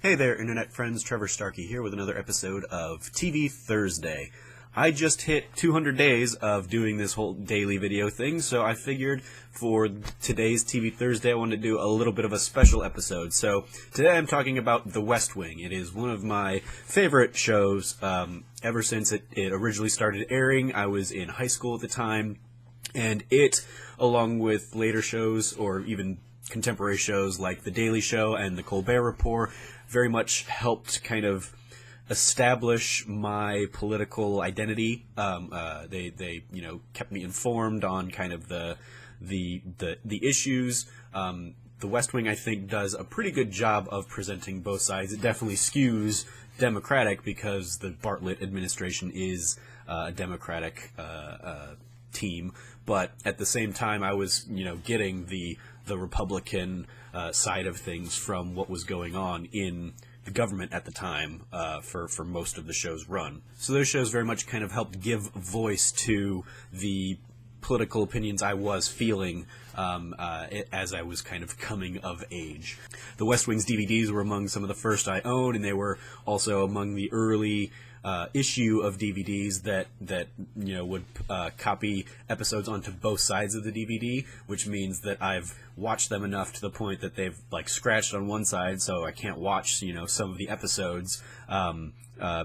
Hey there, internet friends. Trevor Starkey here with another episode of TV Thursday. I just hit 200 days of doing this whole daily video thing, so I figured for today's TV Thursday I wanted to do a little bit of a special episode. So today I'm talking about The West Wing. It is one of my favorite shows ever since it originally started airing. I was in high school at the time, and it, along with later shows or even contemporary shows like The Daily Show and The Colbert Report, very much helped kind of establish my political identity. They kept me informed on kind of the issues. The West Wing, I think, does a pretty good job of presenting both sides. It definitely skews Democratic because the Bartlet administration is a Democratic team, but at the same time I was getting the Republican side of things from what was going on in the government at the time for most of the show's run. So those shows very much kind of helped give voice to the political opinions I was feeling as I was kind of coming of age. The West Wing's DVDs were among some of the first I owned, and they were also among the early issue of DVDs that would copy episodes onto both sides of the DVD, which means that I've watched them enough to the point that they've scratched on one side, so I can't watch some of the episodes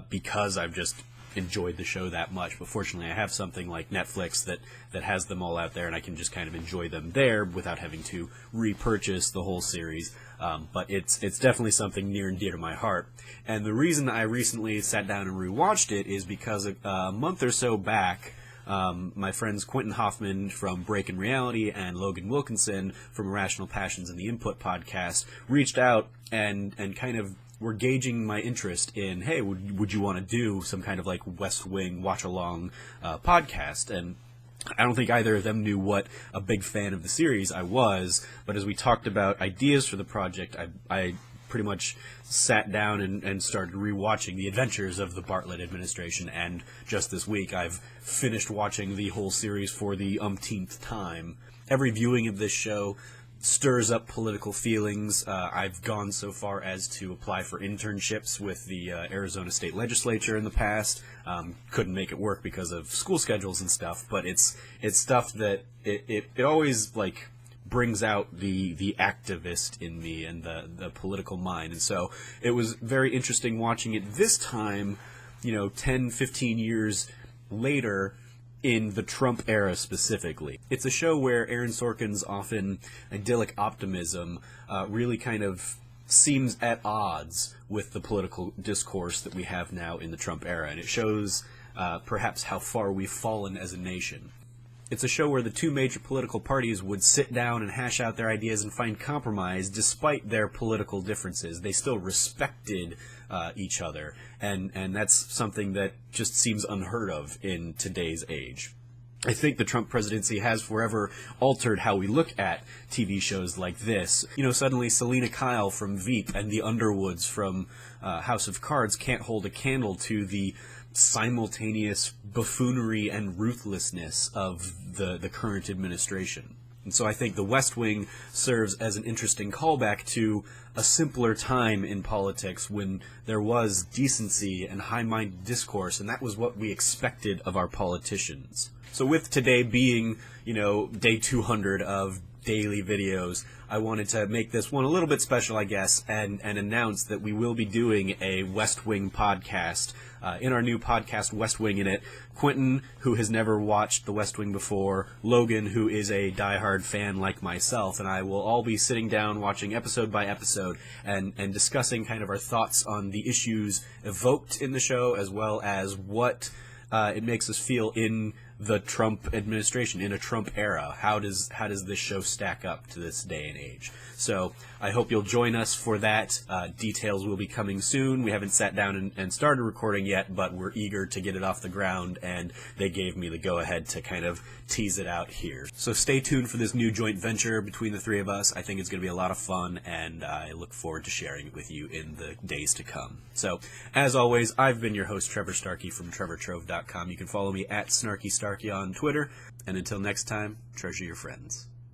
because I've just enjoyed the show that much. But fortunately I have something like Netflix that has them all out there, and I can just kind of enjoy them there without having to repurchase the whole series. But it's definitely something near and dear to my heart. And the reason I recently sat down and rewatched it is because a month or so back, my friends Quentin Hoffman from Breaking Reality and Logan Wilkinson from Irrational Passions and the Input podcast reached out and kind of were gauging my interest in, hey, would you want to do some kind of West Wing watch-along podcast? And I don't think either of them knew what a big fan of the series I was, but as we talked about ideas for the project, I pretty much sat down and started rewatching the adventures of the Bartlet administration, and just this week I've finished watching the whole series for the umpteenth time. Every viewing of this show stirs up political feelings. I've gone so far as to apply for internships with the Arizona State Legislature in the past. Couldn't make it work because of school schedules and stuff, but it's stuff that it always brings out the activist in me and the political mind. And so it was very interesting watching it this time, 10, 15 years later, in the Trump era specifically. It's a show where Aaron Sorkin's often idyllic optimism really kind of seems at odds with the political discourse that we have now in the Trump era, and it shows perhaps how far we've fallen as a nation. It's a show where the two major political parties would sit down and hash out their ideas and find compromise despite their political differences. They still respected each other, and that's something that just seems unheard of in today's age. I think the Trump presidency has forever altered how we look at TV shows like this. Suddenly Selena Kyle from Veep and the Underwoods from House of Cards can't hold a candle to the simultaneous buffoonery and ruthlessness of the current administration. And so I think The West Wing serves as an interesting callback to a simpler time in politics when there was decency and high-minded discourse, and that was what we expected of our politicians. So with today being, day 200 of daily videos, I wanted to make this one a little bit special, I guess, and announce that we will be doing a West Wing podcast. In our new podcast, West Wing in it, Quentin, who has never watched The West Wing before, Logan, who is a diehard fan like myself, and I will all be sitting down watching episode by episode and discussing kind of our thoughts on the issues evoked in the show, as well as what it makes us feel in the Trump administration, in a Trump era. How does this show stack up to this day and age? So I hope you'll join us for that. Details will be coming soon. We haven't sat down and started recording yet, but we're eager to get it off the ground, and they gave me the go-ahead to kind of tease it out here. So stay tuned for this new joint venture between the three of us. I think it's going to be a lot of fun, and I look forward to sharing it with you in the days to come. So, as always, I've been your host, Trevor Starkey from TrevorTrove.com. You can follow me at SnarkyStarkey on Twitter, and until next time, treasure your friends.